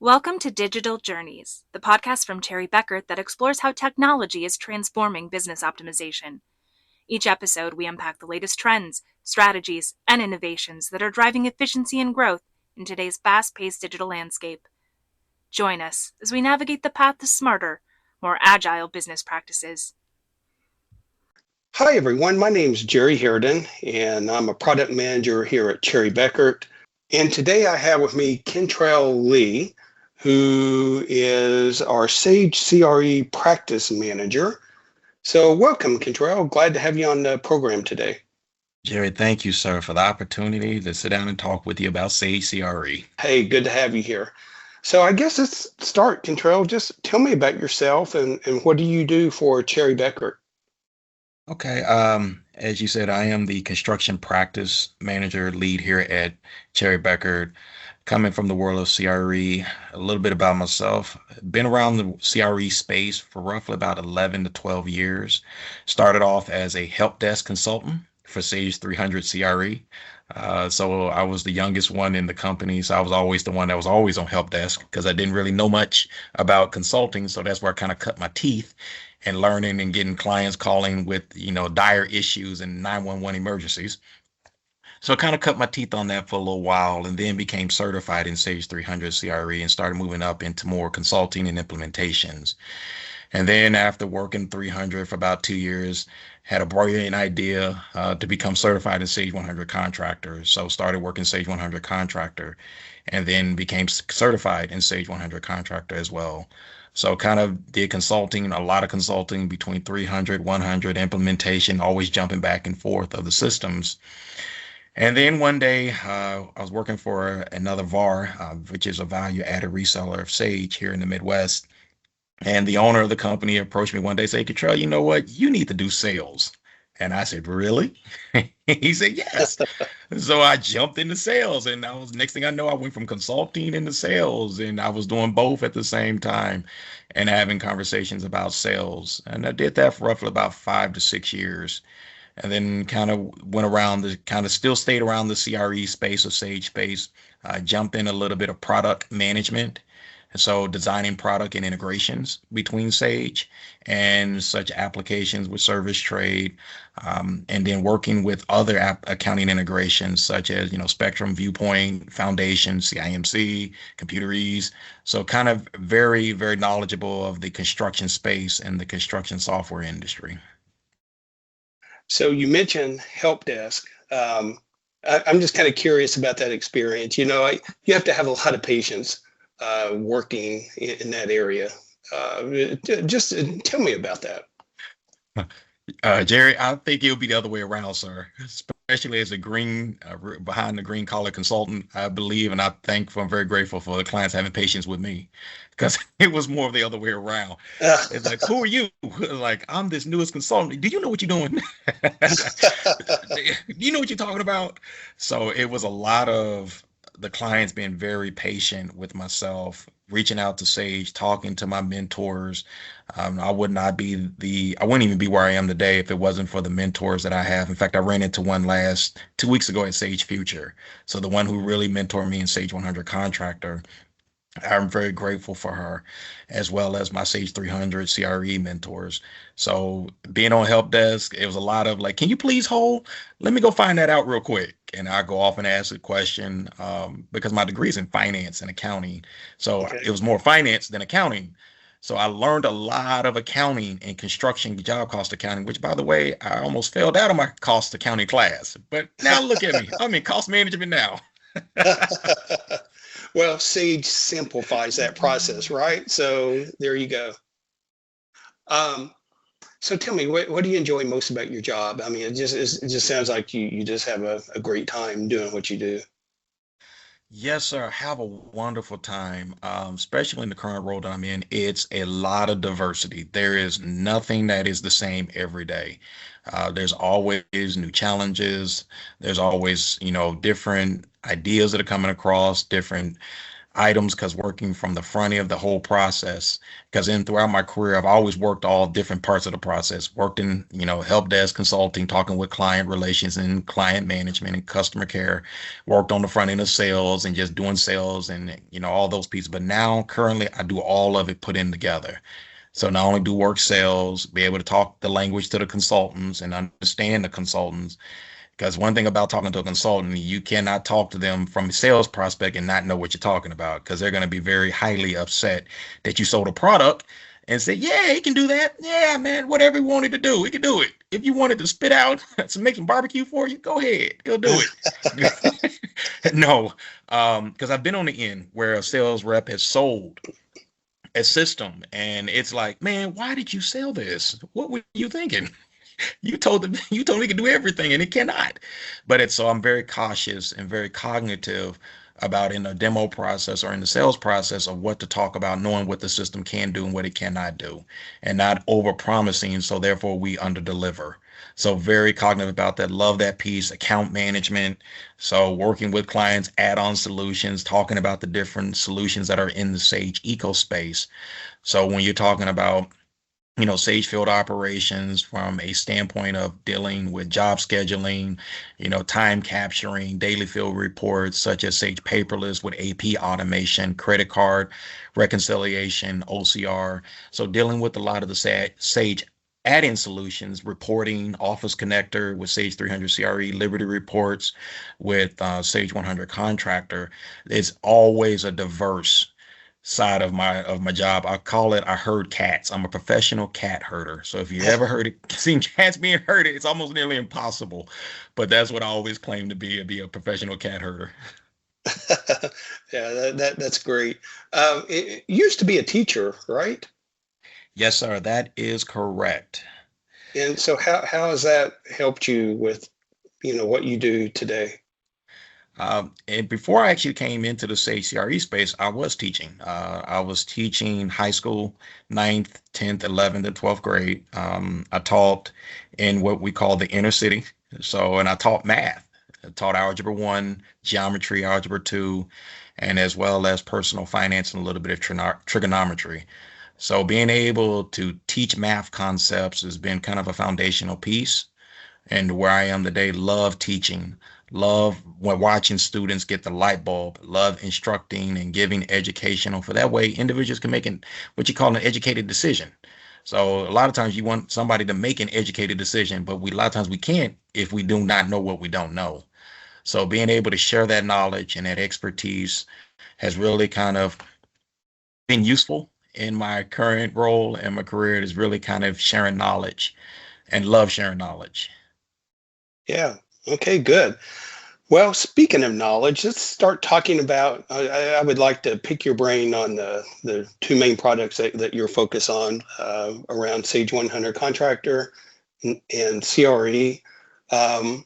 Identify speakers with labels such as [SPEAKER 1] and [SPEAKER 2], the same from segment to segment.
[SPEAKER 1] Welcome to Digital Journeys, the podcast from Terry Bekaert that explores how technology is transforming business optimization. Each episode, we unpack the latest trends, strategies, and innovations that are driving efficiency and growth in today's fast-paced digital landscape. Join us as we navigate the path to smarter, more agile business practices.
[SPEAKER 2] Hi, everyone. My name is Jerry Harridan, and I'm a product manager here at Cherry Bekaert. And today I have with me Kentrel Lee, who is our Sage CRE practice manager. So welcome, Kentrel. Glad to have you on the program today.
[SPEAKER 3] Jerry, thank you, sir, for the opportunity to sit down and talk with you about Sage CRE.
[SPEAKER 2] Hey, good to have you here. So I guess let's start, Kentrel. Just tell me about yourself and what do you do for Cherry Bekaert?
[SPEAKER 3] Okay, as you said, I am the construction practice manager lead here at Cherry Bekaert. Coming from the world of CRE, a little bit about myself. Been around the CRE space for roughly about 11 to 12 years. Started off as a help desk consultant for Sage 300 CRE. So I was the youngest one in the company. So I was always the one that was always on help desk because I didn't really know much about consulting. So that's where I kind of cut my teeth and learning and getting clients calling with, dire issues and 911 emergencies. So I kind of cut my teeth on that for a little while and then became certified in Sage 300 CRE and started moving up into more consulting and implementations. And then after working 300 for about 2 years, had a brilliant idea to become certified in Sage 100 Contractor. So started working Sage 100 Contractor and then became certified in Sage 100 Contractor as well. So kind of did consulting, a lot of consulting between 300, 100 implementation, always jumping back and forth of the systems. And then one day I was working for another VAR, which is a value added reseller of Sage here in the Midwest. And the owner of the company approached me one day, say, Control, you know what? You need to do sales. And I said, really? He said, yes. So I jumped into sales and next thing I know, I went from consulting into sales and I was doing both at the same time and having conversations about sales. And I did that for roughly about 5 to 6 years. And then kind of went around still stayed around the CRE space or Sage space. I jumped in a little bit of product management. And so designing product and integrations between Sage and such applications with service trade, and then working with other accounting integrations such as, Spectrum, Viewpoint, Foundation, CIMC, Computer Ease. So kind of very, very knowledgeable of the construction space and the construction software industry.
[SPEAKER 2] So you mentioned help desk. I'm just kind of curious about that experience. You have to have a lot of patience working in that area. Just tell me about that.
[SPEAKER 3] Jerry, I think it'll be the other way around, sir. Especially as a behind the green collar consultant, I believe, and I'm very grateful for the clients having patience with me because it was more of the other way around. It's like, who are you? Like, I'm this newest consultant. Do you know what you're doing? Do you know what you're talking about? So it was a lot of the clients being very patient with myself, reaching out to Sage, talking to my mentors. I wouldn't even be where I am today if it wasn't for the mentors that I have. In fact, I ran into one last 2 weeks ago at Sage Future. So the one who really mentored me in Sage 100 Contractor, I'm very grateful for her, as well as my Sage 300 CRE mentors. So being on help desk, it was a lot of like, can you please hold? Let me go find that out real quick. And I go off and ask a question because my degree is in finance and accounting. So
[SPEAKER 2] Okay.
[SPEAKER 3] it was more finance than accounting. So I learned a lot of accounting and construction job cost accounting, which, by the way, I almost failed out of my cost accounting class. But now look at me. I'm in cost management now.
[SPEAKER 2] Well, Sage simplifies that process, right? So there you go. So tell me, what do you enjoy most about your job? I mean, it just sounds like you just have a great time doing what you do.
[SPEAKER 3] Yes, sir. Have a wonderful time, especially in the current role that I'm in. It's a lot of diversity. There is nothing that is the same every day. There's always new challenges. There's always, different ideas that are coming across, different items, because working from the front end of the whole process, because in throughout my career, I've always worked all different parts of the process, worked in, help desk consulting, talking with client relations and client management and customer care, worked on the front end of sales and just doing sales and, all those pieces. But now currently I do all of it put in together. So not only do work sales, be able to talk the language to the consultants and understand the consultants, because one thing about talking to a consultant, you cannot talk to them from a sales prospect and not know what you're talking about, because they're going to be very highly upset that you sold a product and say, yeah, he can do that. Yeah, man, whatever he wanted to do, he can do it. If you wanted to spit out to make some barbecue for you, go ahead, he'll do it. No, because I've been on the end where a sales rep has sold a system and it's like, man, why did you sell this? What were you thinking? You told me it could do everything and it cannot. But it's so I'm very cautious and very cognitive about in the demo process or in the sales process of what to talk about, knowing what the system can do and what it cannot do, and not over promising. So therefore we under deliver. So very cognitive about that. Love that piece, account management. So working with clients, add-on solutions, talking about the different solutions that are in the Sage eco space. So when you're talking about Sage field operations from a standpoint of dealing with job scheduling, time capturing, daily field reports such as Sage paperless with AP automation, credit card reconciliation, OCR. So dealing with a lot of the Sage add-in solutions, reporting, Office Connector with Sage 300 CRE, Liberty reports with Sage 100 Contractor. It's always a diverse side of my job. I call it I herd cats. I'm a professional cat herder. So if you ever seen cats being herded, it's almost nearly impossible. But that's what I always claim to be a professional cat herder.
[SPEAKER 2] Yeah, that's great. It used to be a teacher, right?
[SPEAKER 3] Yes, sir. That is correct.
[SPEAKER 2] And so how has that helped you with, what you do today?
[SPEAKER 3] And before I actually came into the Sage CRE space, I was teaching. I was teaching high school, ninth, 10th, 11th, and 12th grade. I taught in what we call the inner city. So, and I taught math. I taught algebra 1, geometry, algebra 2, and as well as personal finance and a little bit of trigonometry. So being able to teach math concepts has been kind of a foundational piece. And where I am today, love teaching, love when watching students get the light bulb, love instructing and giving educational. For that way, individuals can make what you call an educated decision. So a lot of times you want somebody to make an educated decision, but a lot of times we can't if we do not know what we don't know. So being able to share that knowledge and that expertise has really kind of been useful in my current role and my career. It is really kind of sharing knowledge and love sharing knowledge.
[SPEAKER 2] Yeah. Okay, good. Well, speaking of knowledge, let's start talking about. I would like to pick your brain on the two main products that you're focused on around Sage 100 Contractor and CRE. Um,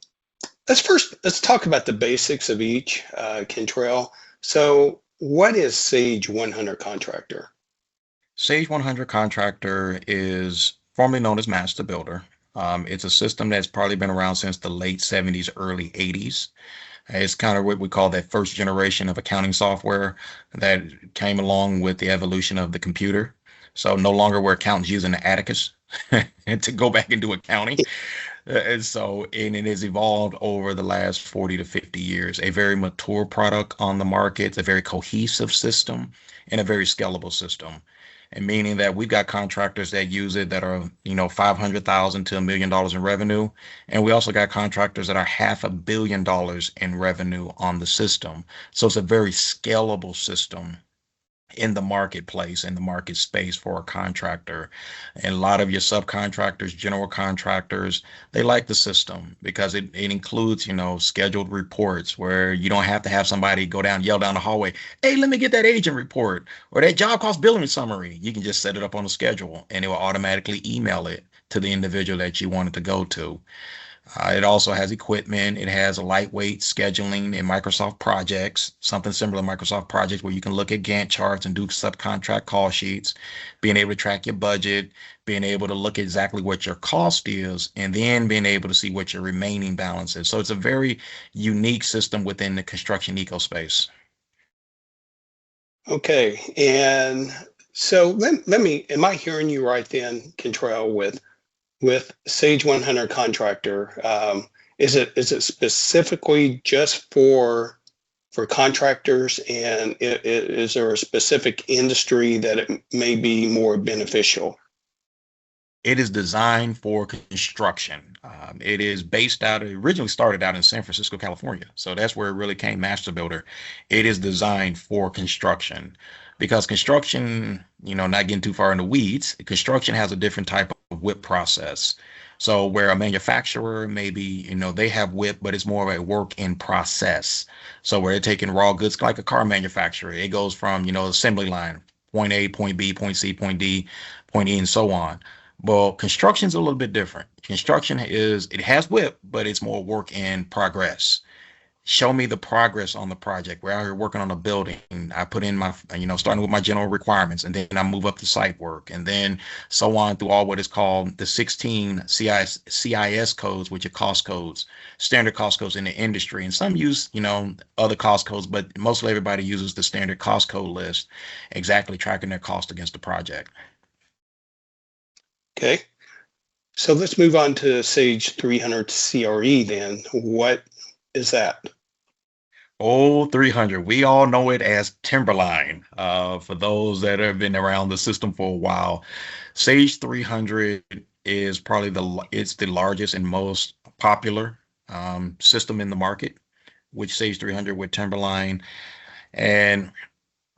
[SPEAKER 2] let's talk about the basics of each, Kentrel. So, what is Sage 100 Contractor?
[SPEAKER 3] Sage 100 Contractor is formerly known as Master Builder. It's a system that's probably been around since the late 70s, early 80s. It's kind of what we call that first generation of accounting software that came along with the evolution of the computer. So no longer were accountants using the Atticus to go back and do accounting. And it has evolved over the last 40 to 50 years. A very mature product on the market. It's a very cohesive system and a very scalable system. And meaning that we've got contractors that use it that are, 500,000 to $1 million in revenue. And we also got contractors that are $500 million in revenue on the system. So it's a very scalable system in the marketplace, in the market space for a contractor. And a lot of your subcontractors, general contractors, they like the system because it includes, scheduled reports where you don't have to have somebody yell down the hallway, hey, let me get that agent report or that job cost billing summary. You can just set it up on a schedule and it will automatically email it to the individual that you want it to go to. It also has equipment. It has a lightweight scheduling in Microsoft Projects, something similar to Microsoft Projects where you can look at Gantt charts and do subcontract call sheets, being able to track your budget, being able to look at exactly what your cost is, and then being able to see what your remaining balance is. So it's a very unique system within the construction eco space.
[SPEAKER 2] Okay. And so let me, am I hearing you right then, Kentrel, with Sage 100 Contractor? Is it specifically just for contractors, and is there a specific industry that it may be more beneficial?
[SPEAKER 3] It is designed for construction. It is based out, it originally started out in San Francisco, California. So that's where it really came master builder. It is designed for construction because construction, not getting too far in the weeds, construction has a different type of WIP process. So where a manufacturer maybe, they have WIP, but it's more of a work in process. So where they're taking raw goods like a car manufacturer, it goes from, assembly line, point A, point B, point C, point D, point E, and so on. Well, construction's a little bit different. Construction it has WIP, but it's more work in progress. Show me the progress on the project. We're out here working on a building. I put in my, starting with my general requirements, and then I move up to site work, and then so on through all what is called the 16 CIS codes, which are cost codes, standard cost codes in the industry. And some use, other cost codes, but mostly everybody uses the standard cost code list, exactly tracking their cost against the project.
[SPEAKER 2] Okay. So let's move on to Sage 300 CRE then. What is that?
[SPEAKER 3] Oh, 300. We all know it as Timberline. For those that have been around the system for a while, Sage 300 is probably it's the largest and most popular system in the market, which Sage 300 with Timberline. And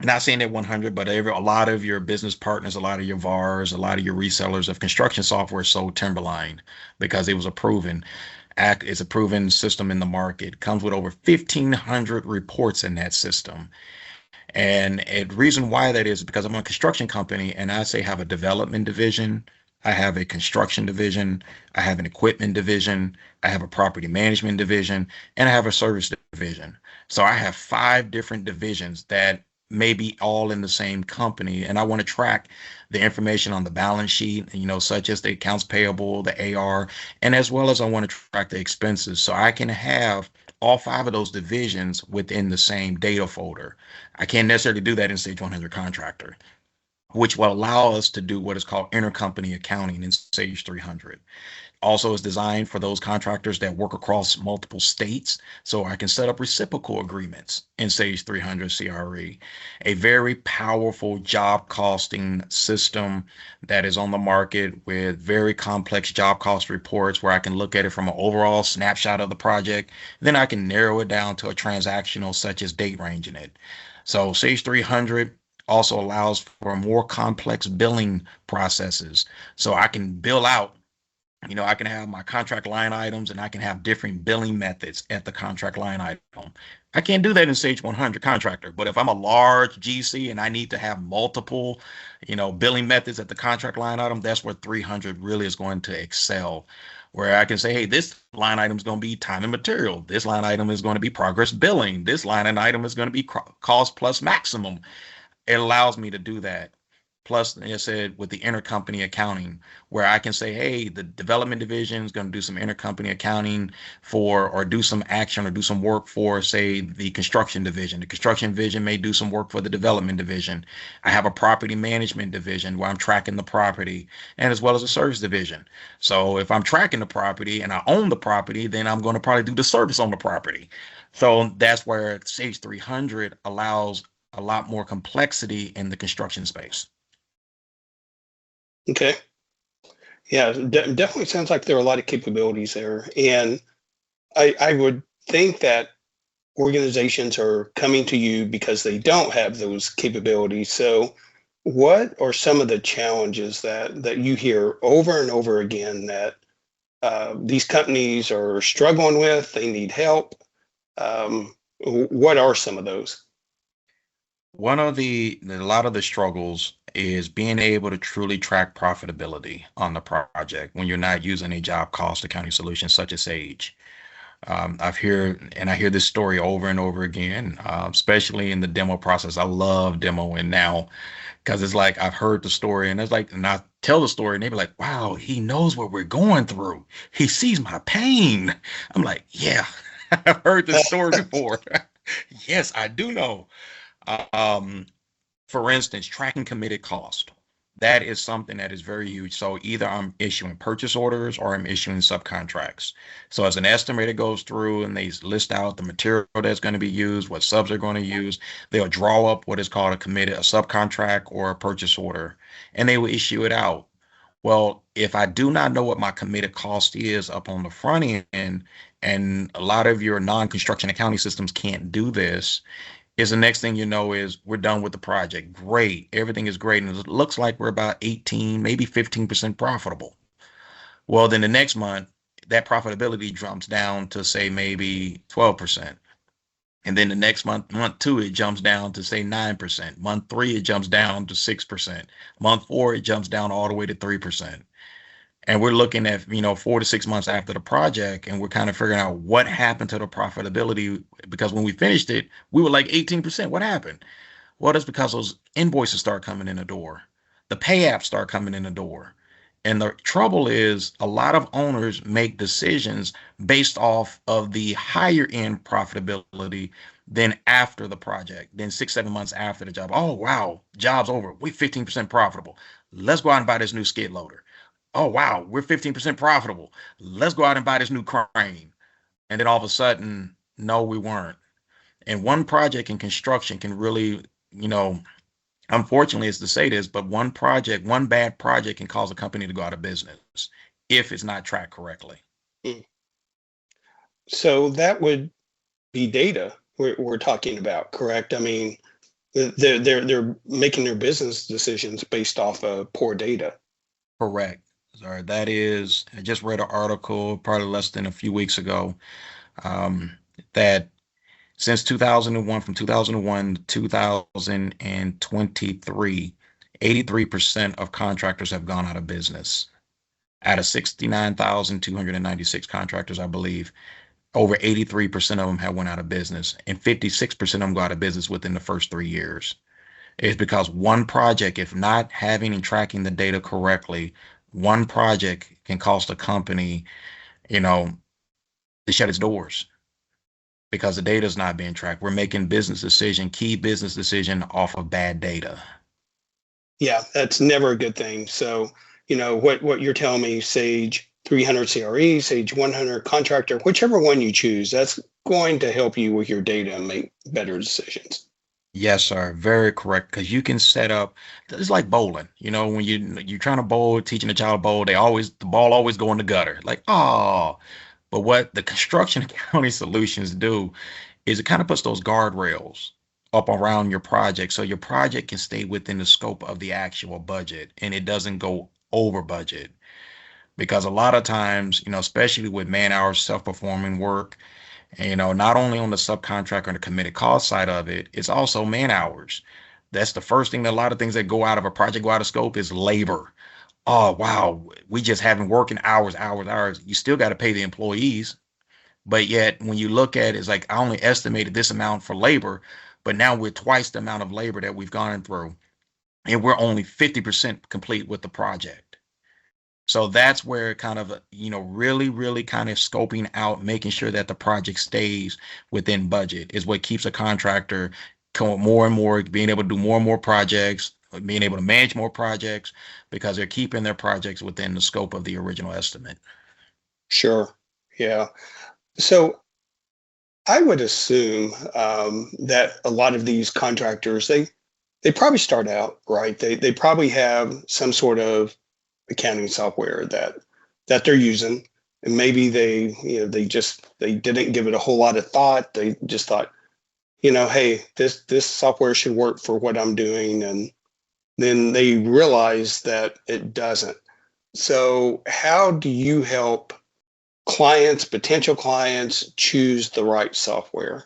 [SPEAKER 3] not saying that 100, but a lot of your business partners, a lot of your VARs, a lot of your resellers of construction software sold Timberline because it was it's a proven system in the market. Comes with over 1,500 reports in that system. And a reason why that is because I'm a construction company and I say have a development division, I have a construction division, I have an equipment division, I have a property management division, and I have a service division. So I have 5 different divisions that may be all in the same company. And I want to track the information on the balance sheet, such as the accounts payable, the AR, and as well as I want to track the expenses. So I can have all 5 of those divisions within the same data folder. I can't necessarily do that in Sage 100 Contractor, which will allow us to do what is called intercompany accounting in Sage 300. Also is designed for those contractors that work across multiple states. So I can set up reciprocal agreements in Sage 300 CRE, a very powerful job costing system that is on the market with very complex job cost reports where I can look at it from an overall snapshot of the project. Then I can narrow it down to a transactional such as date range in it. So Sage 300 also allows for more complex billing processes. So I can bill out, I can have my contract line items and I can have different billing methods at the contract line item. I can't do that in Sage 100 Contractor, but if I'm a large GC and I need to have multiple, billing methods at the contract line item, that's where 300 really is going to excel. Where I can say, hey, this line item is going to be time and material. This line item is going to be progress billing. This line item is going to be cost plus maximum. It allows me to do that. Plus, like I said, with the intercompany accounting, where I can say, hey, the development division is going to do some intercompany accounting for, or do some action or do some work for, say, the construction division. The construction division may do some work for the development division. I have a property management division where I'm tracking the property, and as well as a service division. So if I'm tracking the property and I own the property, then I'm going to probably do the service on the property. So that's where Sage 300 allows a lot more complexity in the construction space.
[SPEAKER 2] Okay. Yeah, definitely sounds like there are a lot of capabilities there. And I would think that organizations are coming to you because they don't have those capabilities. So what are some of the challenges that you hear over and over again that these companies are struggling with, they need help? What are some of those?
[SPEAKER 3] A lot of the struggles is being able to truly track profitability on the project when you're not using a job cost accounting solution such as Sage. I hear this story over and over again, especially in the demo process. I love demoing now because it's like I've heard the story and I tell the story and they be like, wow, he knows what we're going through. He sees my pain. I'm like, yeah, I've heard this story before. Yes, I do know. Um, For instance, tracking committed cost. That is something that is very huge. So either I'm issuing purchase orders or I'm issuing subcontracts. So as an estimator goes through and they list out the material that's going to be used, what subs they're going to use, they'll draw up what is called a subcontract or a purchase order, and they will issue it out. Well, if I do not know what my committed cost is up on the front end, and a lot of your non-construction accounting systems can't do this, is the next thing you know is we're done with the project. Great. Everything is great. And it looks like we're about 18, maybe 15% profitable. Well, then the next month, that profitability jumps down to say maybe 12%. And then the next month two, it jumps down to say 9%. Month three, it jumps down to 6%. Month four, it jumps down all the way to 3%. And we're looking at, 4 to 6 months after the project, and we're kind of figuring out what happened to the profitability, because when we finished it, we were like 18%. What happened? Well, that's because those invoices start coming in the door. The pay apps start coming in the door. And the trouble is a lot of owners make decisions based off of the higher end profitability than after the project, then 6, 7 months after the job. Oh, wow, job's over. We're 15% profitable. Let's go out and buy this new skid loader. Oh, wow, we're 15% profitable. Let's go out and buy this new crane. And then all of a sudden, no, we weren't. And one project in construction can really, unfortunately, it's to say this, but one bad project can cause a company to go out of business if it's not tracked correctly.
[SPEAKER 2] Mm. So that would be data we're talking about, correct? I mean, they're making their business decisions based off of poor data.
[SPEAKER 3] Correct. Sorry, that is, I just read an article probably less than a few weeks ago, that since 2001, from 2001 to 2023, 83% of contractors have gone out of business. Out of 69,296 contractors, I believe, over 83% of them have went out of business, and 56% of them go out of business within the first 3 years. It's because one project, if not having and tracking the data correctly, one project can cost a company, to shut its doors because the data is not being tracked. We're making key business decision off of bad data.
[SPEAKER 2] Yeah, that's never a good thing. So, what you're telling me, Sage 300 CRE, Sage 100 Contractor, whichever one you choose, that's going to help you with your data and make better decisions.
[SPEAKER 3] Yes, sir. Very correct. Because you can set up, it's like bowling. When you're trying to bowl, teaching a child to bowl, the ball always go in the gutter. Like, oh. But what the construction accounting solutions do is it kind of puts those guardrails up around your project so your project can stay within the scope of the actual budget and it doesn't go over budget. Because a lot of times, especially with man hours, self-performing work, not only on the subcontract or the committed cost side of it, it's also man hours. That's the first thing that a lot of things that go out of a project, go out of scope, is labor. Oh, wow, we just haven't working hours, hours, hours. You still got to pay the employees. But yet, when you look at it, it's like I only estimated this amount for labor, but now we're twice the amount of labor that we've gone through. And we're only 50% complete with the project. So that's where kind of, really, really kind of scoping out, making sure that the project stays within budget is what keeps a contractor going more and more, being able to do more and more projects, being able to manage more projects because they're keeping their projects within the scope of the original estimate.
[SPEAKER 2] Sure. Yeah. So I would assume that a lot of these contractors, they probably start out, right? They probably have some sort of accounting software that they're using, and maybe they didn't give it a whole lot of thought. They just thought, hey, this software should work for what I'm doing, and then they realize that it doesn't. So how do you help potential clients choose the right software?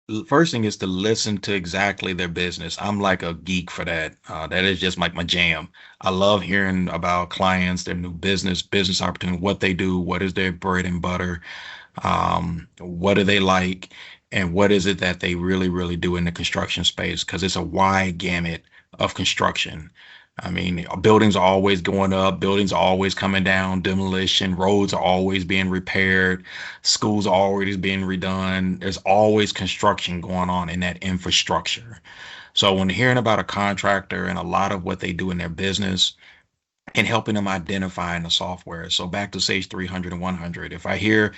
[SPEAKER 3] The first thing is to listen to exactly their business. I'm like a geek for that. That is just like my jam. I love hearing about clients, their new business opportunity, what they do, what is their bread and butter, what do they like, and what is it that they really, really do in the construction space? Because it's a wide gamut of construction. I mean, buildings are always going up, buildings are always coming down, demolition, roads are always being repaired, schools are always being redone. There's always construction going on in that infrastructure. So when hearing about a contractor and a lot of what they do in their business, and helping them identify in the software. So back to Sage 300 and 100. If I hear,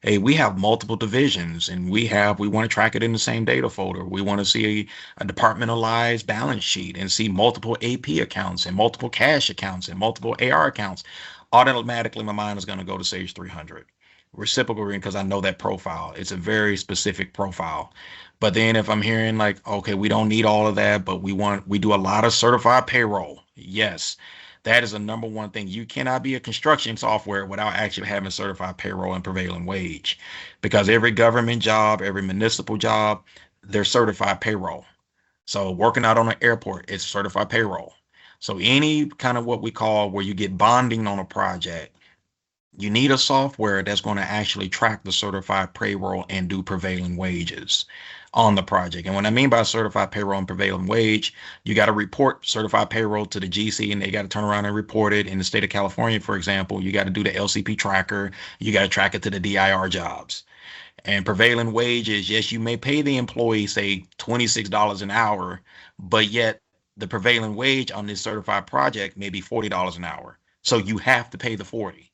[SPEAKER 3] hey, we have multiple divisions and we want to track it in the same data folder. We want to see a departmentalized balance sheet and see multiple AP accounts and multiple cash accounts and multiple AR accounts. Automatically, my mind is going to go to Sage 300. Reciprocal, because I know that profile. It's a very specific profile. But then if I'm hearing like, okay, we don't need all of that, but we do a lot of certified payroll. Yes, that is the number one thing. You cannot be a construction software without actually having certified payroll and prevailing wage, because every government job, every municipal job, they're certified payroll. So working out on an airport, it's certified payroll. So any kind of what we call where you get bonding on a project, you need a software that's going to actually track the certified payroll and do prevailing wages on the project. And what I mean by certified payroll and prevailing wage, you got to report certified payroll to the GC and they got to turn around and report it. In the state of California, for example, you got to do the LCP tracker. You got to track it to the DIR jobs. And prevailing wage is, yes, you may pay the employee, say, $26 an hour, but yet the prevailing wage on this certified project may be $40 an hour. So you have to pay the 40.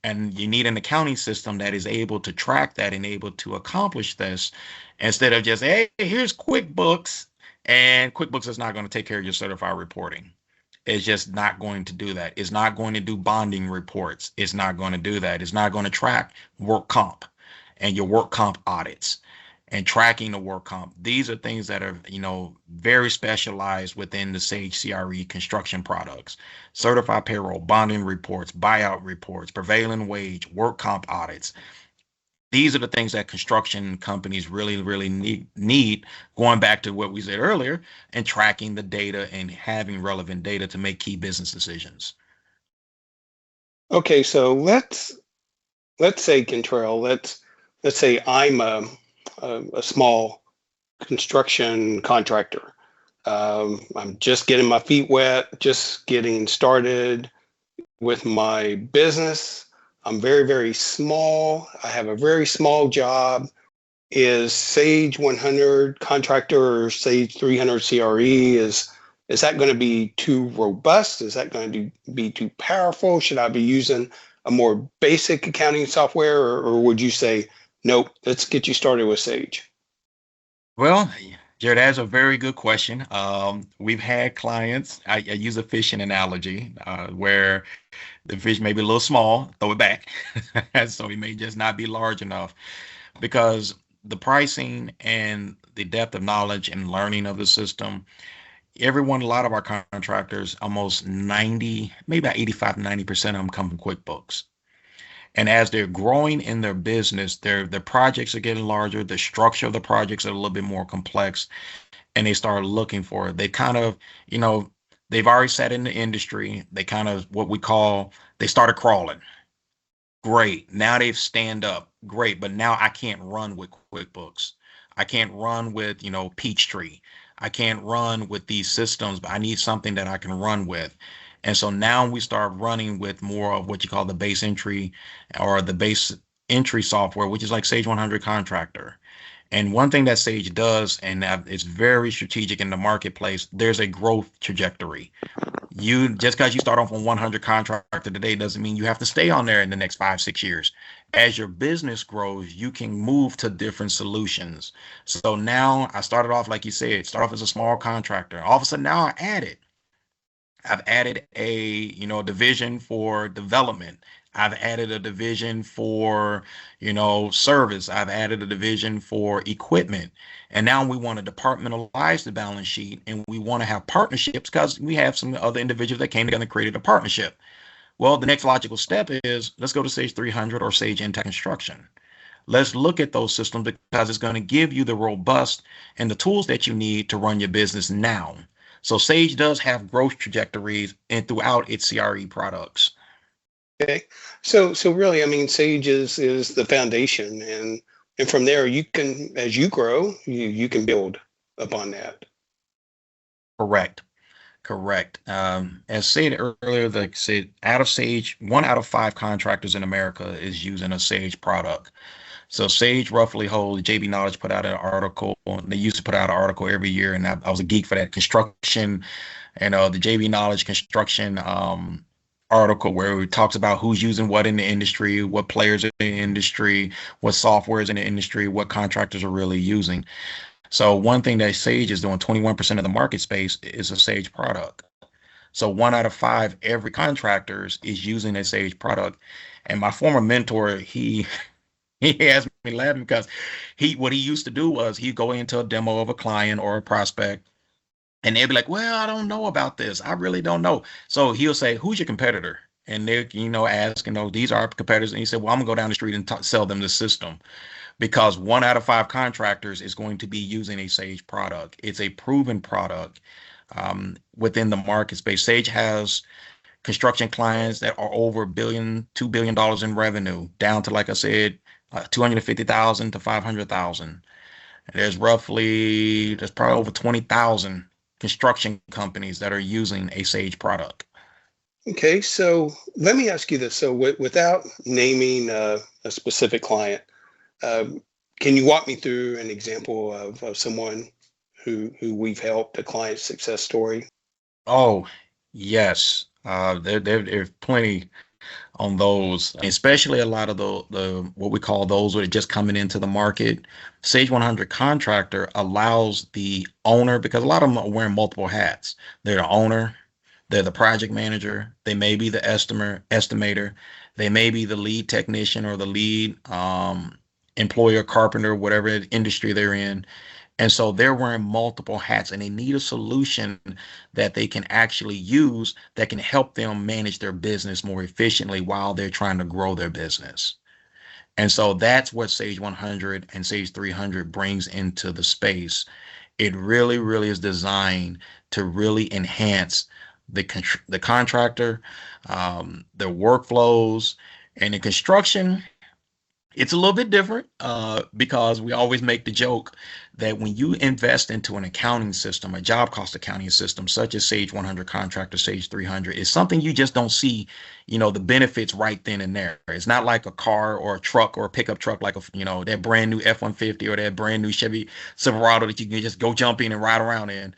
[SPEAKER 3] And you need an accounting system that is able to track that and able to accomplish this instead of just, hey, here's QuickBooks. And QuickBooks is not going to take care of your certified reporting. It's just not going to do that. It's not going to do bonding reports. It's not going to do that. It's not going to track work comp and your work comp audits and tracking the work comp. These are things that are, very specialized within the Sage CRE construction products. Certified payroll, bonding reports, buyout reports, prevailing wage, work comp audits. These are the things that construction companies really, really need, going back to what we said earlier, and tracking the data and having relevant data to make key business decisions.
[SPEAKER 2] Okay, so let's say Kentrel, let's say I'm a small construction contractor. I'm just getting my feet wet, just getting started with my business. I'm very, very small. I have a very small job. Is Sage 100 Contractor or Sage 300 CRE, is that going to be too robust? Is that going to be too powerful? Should I be using a more basic accounting software, or would you say, nope, let's get you started with Sage?
[SPEAKER 3] Well, Jared, that's a very good question. We've had clients, I use a fishing analogy, where the fish may be a little small, throw it back. So he may just not be large enough, because the pricing and the depth of knowledge and learning of the system, a lot of our contractors, almost 90, maybe about 85 to 90% of them come from QuickBooks. And as they're growing in their business, their projects are getting larger, the structure of the projects are a little bit more complex, and they start looking for it. They kind of, they've already sat in the industry. They kind of, they started crawling. Great. Now they've stand up. Great. But now I can't run with QuickBooks. I can't run with, Peachtree. I can't run with these systems, but I need something that I can run with. And so now we start running with more of what you call the base entry or the base entry software, which is like Sage 100 Contractor. And one thing that Sage does, and it's very strategic in the marketplace, there's a growth trajectory. You just because you start off on 100 Contractor today doesn't mean you have to stay on there in the next 5-6 years. As your business grows, you can move to different solutions. So now I started off, like you said, start off as a small contractor. All of a sudden now I've added a, division for development. I've added a division for, service. I've added a division for equipment. And now we want to departmentalize the balance sheet, and we want to have partnerships because we have some other individuals that came together and created a partnership. Well, the next logical step is let's go to Sage 300 or Sage Intech Construction. Let's look at those systems because it's going to give you the robust and the tools that you need to run your business now. So Sage does have growth trajectories and throughout its CRE products.
[SPEAKER 2] Okay, so really, I mean, Sage is the foundation, and from there you can, as you grow, you can build upon that.
[SPEAKER 3] Correct. As said earlier, like said, out of Sage, 1 out of 5 contractors in America is using a Sage product. So Sage roughly holds, JB Knowledge put out an article. They used to put out an article every year, and I was a geek for that construction and the JB Knowledge construction article where it talks about who's using what in the industry, what players in the industry, what software is in the industry, what contractors are really using. So one thing that Sage is doing, 21% of the market space is a Sage product. So 1 out of 5 every contractors is using a Sage product. And my former mentor, he has me laughing because what he used to do was he'd go into a demo of a client or a prospect, and they'd be like, well, I don't know about this. I really don't know. So he'll say, who's your competitor? And they, ask, these are our competitors. And he said, well, I'm gonna go down the street and sell them the system, because 1 out of 5 contractors is going to be using a Sage product. It's a proven product within the market space. Sage has construction clients that are over $2 billion in revenue, down to, like I said, 250,000 to 500,000. There's probably over 20,000 construction companies that are using a Sage product.
[SPEAKER 2] Okay, so let me ask you this. So without naming a specific client, can you walk me through an example of someone who we've helped, a client success story?
[SPEAKER 3] Oh, yes. There's plenty on those, especially a lot of the what we call those that are just coming into the market. Sage 100 Contractor allows the owner, because a lot of them are wearing multiple hats. They're the owner, they're the project manager, they may be the estimator, they may be the lead technician or the lead employer, carpenter, whatever industry they're in. And so they're wearing multiple hats, and they need a solution that they can actually use that can help them manage their business more efficiently while they're trying to grow their business. And so that's what Sage 100 and Sage 300 brings into the space. It really, really is designed to really enhance the contractor, their workflows, and in construction. It's a little bit different because we always make the joke that when you invest into an accounting system, a job cost accounting system, such as Sage 100 Contractor, Sage 300, is something you just don't see, the benefits right then and there. It's not like a car or a truck or a pickup truck, like that brand new F-150 or that brand new Chevy Silverado that you can just go jump in and ride around in.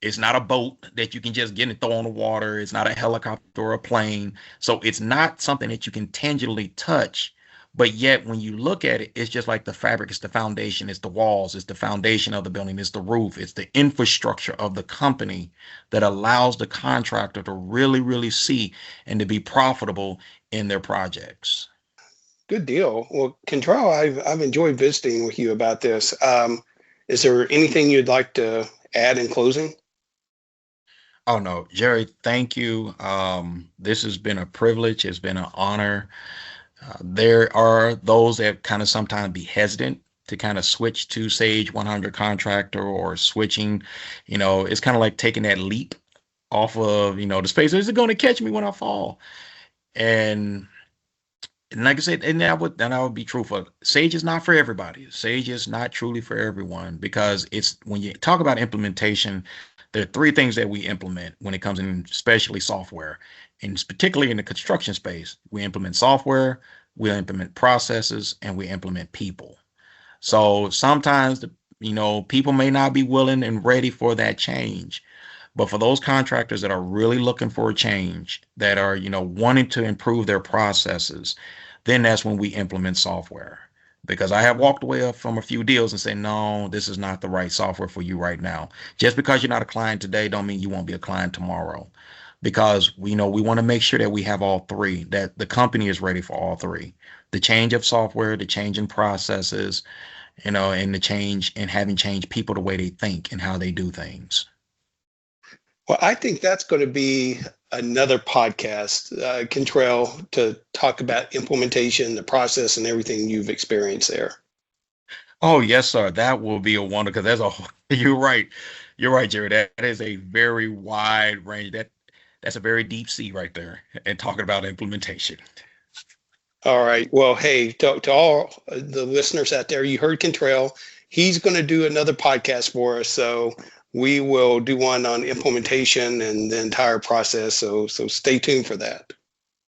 [SPEAKER 3] It's not a boat that you can just get and throw on the water. It's not a helicopter or a plane. So it's not something that you can tangibly touch. But yet, when you look at it, it's just like the fabric, it's the foundation, it's the walls, it's the foundation of the building, it's the roof, it's the infrastructure of the company that allows the contractor to really, really see and to be profitable in their projects.
[SPEAKER 2] Good deal. Well, Kentrel, I've enjoyed visiting with you about this. Is there anything you'd like to add in closing?
[SPEAKER 3] Oh, no, Jerry, thank you. This has been a privilege. It's been an honor. There are those that kind of sometimes be hesitant to kind of switch to Sage 100 Contractor or switching, it's kind of like taking that leap off of, the space. Is it going to catch me when I fall? And like I said, and I would be truthful. Sage is not for everybody. Sage is not truly for everyone, because it's, when you talk about implementation, there are 3 things that we implement when it comes in, especially software, and particularly in the construction space. We implement software, we implement processes, and we implement people. So sometimes, people may not be willing and ready for that change. But for those contractors that are really looking for a change, that are, wanting to improve their processes, then that's when we implement software. Because I have walked away from a few deals and said, no, this is not the right software for you right now. Just because you're not a client today don't mean you won't be a client tomorrow. Because we want to make sure that we have all 3, that the company is ready for all 3. The change of software, the change in processes, and the change in having changed people, the way they think and how they do things.
[SPEAKER 2] Well, I think that's going to be another podcast, Kentrel, to talk about implementation, the process, and everything you've experienced there.
[SPEAKER 3] Oh, yes, sir. That will be a wonder, because you're right. You're right, Jerry. That is a very wide range. That's a very deep sea right there, and talking about implementation.
[SPEAKER 2] All right. Well, hey, to all the listeners out there, you heard Kentrel. He's going to do another podcast for us. So we will do one on implementation and the entire process. So stay tuned for that.